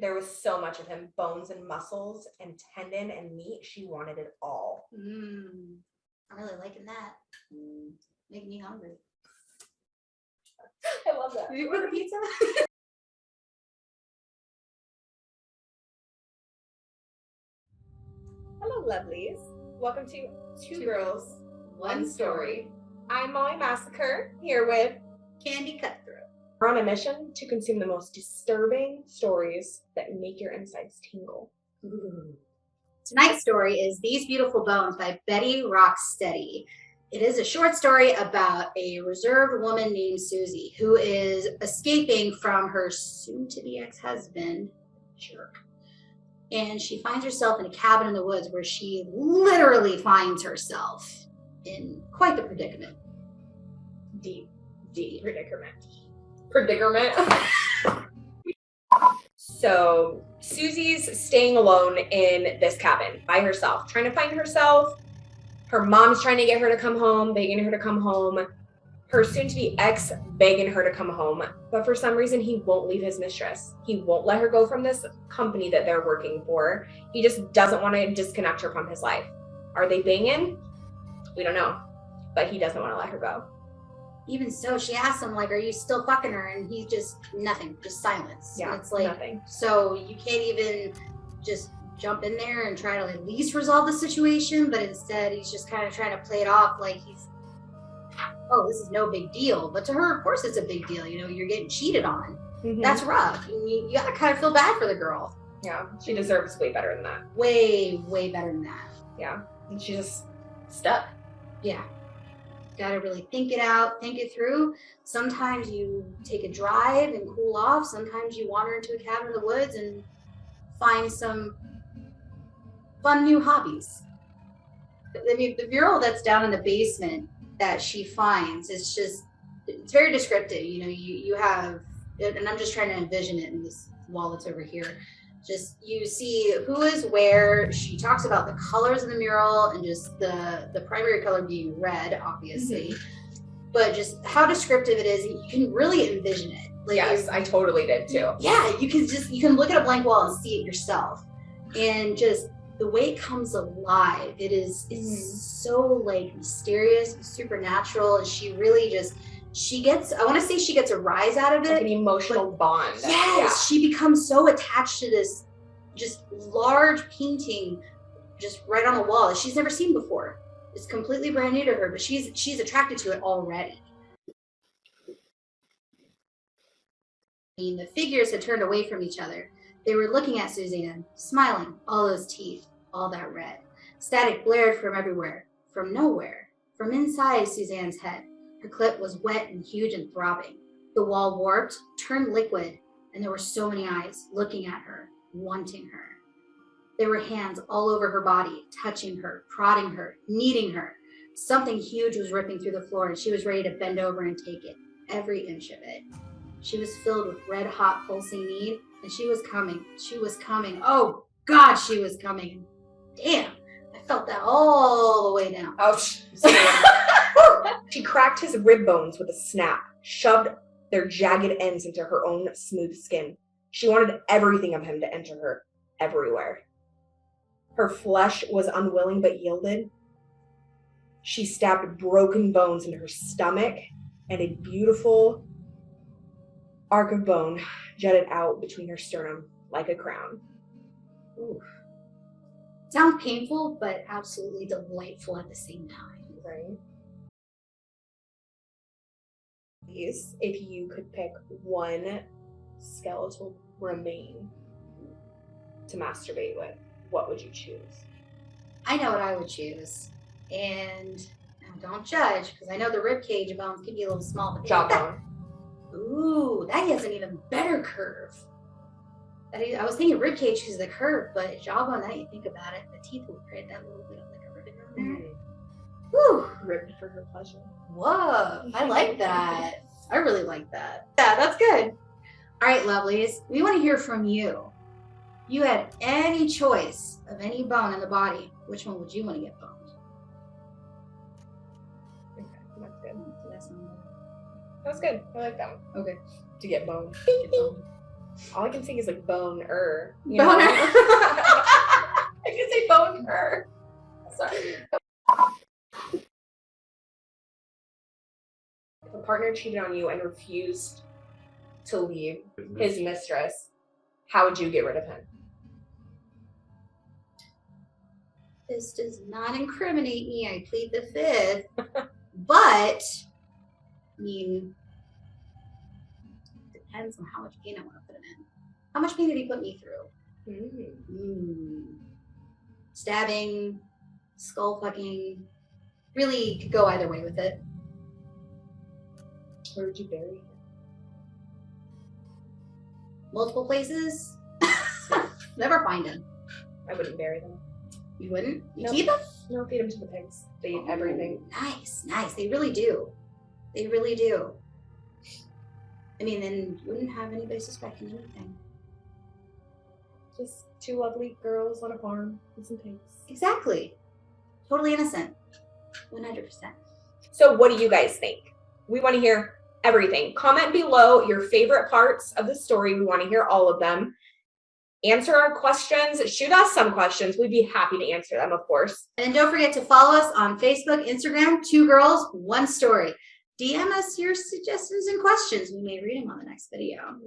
There was so much of him, bones and muscles and tendon and meat. She wanted it all. I'm really liking that. Making me hungry. I love that. Did you order pizza? Hello, lovelies. Welcome to Two Girls, One Story. I'm Molly Massacre, here with Candy Cutthroat. We're on a mission to consume the most disturbing stories that make your insides tingle. Ooh. Tonight's story is These Beautiful Bones by Betty Rocksteady. It is a short story about a reserved woman named Susie who is escaping from her soon-to-be ex-husband, jerk. And she finds herself in a cabin in the woods where she literally finds herself in quite the predicament. Deep predicament. So Susie's staying alone in this cabin by herself, trying to find herself. Her mom's trying to get her to come home, begging her to come home. Her soon-to-be ex begging her to come home. But for some reason, he won't leave his mistress. He won't let her go from this company that they're working for. He just doesn't want to disconnect her from his life. Are they banging? We don't know. But he doesn't want to let her go. Even so, she asks him, like, are you still fucking her? And he's just nothing, just silence. Yeah, and it's like, nothing. So you can't even just jump in there and try to at least resolve the situation, but instead he's just kind of trying to play it off like he's, oh, this is no big deal. But to her, of course it's a big deal. You know, you're getting cheated on. Mm-hmm. That's rough. You gotta kind of feel bad for the girl. Yeah, she deserves way better than that. Way better than that. Yeah, and she's just stuck. Yeah. Got to really think it out, think it through. Sometimes you take a drive and cool off. Sometimes you wander into a cabin in the woods and find some fun new hobbies. I mean, the mural that's down in the basement that she finds is just, it's very descriptive. You know, you have, and I'm just trying to envision it in this wall that's over here. Just, you see who is where. She talks about the colors of the mural and just the primary color being red, obviously. But just how descriptive it is, you can really envision it. Like, yes, I totally did too. Yeah, you can look at a blank wall and see it yourself. And just the way it comes alive, it's so like mysterious, supernatural, and she really just, I want to say she gets a rise out of it. Like an emotional bond. Yes, yeah. She becomes so attached to this just large painting just right on the wall that she's never seen before. It's completely brand new to her, but she's attracted to it already. I mean, the figures had turned away from each other. They were looking at Suzanne, smiling, all those teeth, all that red. Static blared from everywhere, from nowhere, from inside Suzanne's head. Her clit was wet and huge and throbbing. The wall warped, turned liquid, and there were so many eyes looking at her, wanting her. There were hands all over her body, touching her, prodding her, kneading her. Something huge was ripping through the floor, and she was ready to bend over and take it, every inch of it. She was filled with red-hot pulsing need, and she was coming. She was coming. Oh, God, she was coming. Damn, I felt that all the way down. Oh, she cracked his rib bones with a snap, shoved their jagged ends into her own smooth skin. She wanted everything of him to enter her, everywhere. Her flesh was unwilling but yielded. She stabbed broken bones into her stomach, and a beautiful arc of bone jutted out between her sternum like a crown. Oof. Sounds painful, but absolutely delightful at the same time. Right? If you could pick one skeletal remain to masturbate with, what would you choose? I know what I would choose. And now don't judge, because I know the rib cage bones can be a little small. But Jawbone. Ooh, that has an even better curve. I was thinking rib cage because of the curve, but jawbone, now you think about it, the teeth will create that little bit of like a ribbon on there. Woo! Ribbed for her pleasure. Whoa, I like that. I really like that. Yeah, that's good. All right, lovelies, we want to hear from you. If you had any choice of any bone in the body, which one would you want to get boned? Okay, that's good. Did that sound better? That was good. I like that one. Okay. To get boned. Get boned. All I can think is like bone-er. Boner. I can say bone-er. Sorry. If a partner cheated on you and refused to leave his mistress, how would you get rid of him? This does not incriminate me. I plead the fifth. But, I mean, depends on how much pain I want to put him in. How much pain did he put me through? Stabbing, skull fucking. Really could go either way with it. Where would you bury him? Multiple places. Never find him. I wouldn't bury them. You wouldn't? You Nope. keep him? No, feed them to the pigs. They eat everything. Nice, nice. They really do. They really do. I mean, then you wouldn't have anybody suspecting anything. Just two lovely girls on a farm with some pigs. Exactly. Totally innocent. 100%. So what do you guys think? We want to hear everything. Comment below your favorite parts of the story. We want to hear all of them. Answer our questions. Shoot us some questions. We'd be happy to answer them, of course. And don't forget to follow us on Facebook, Instagram, 2 girls, 1 story. DM us your suggestions and questions. We may read them on the next video.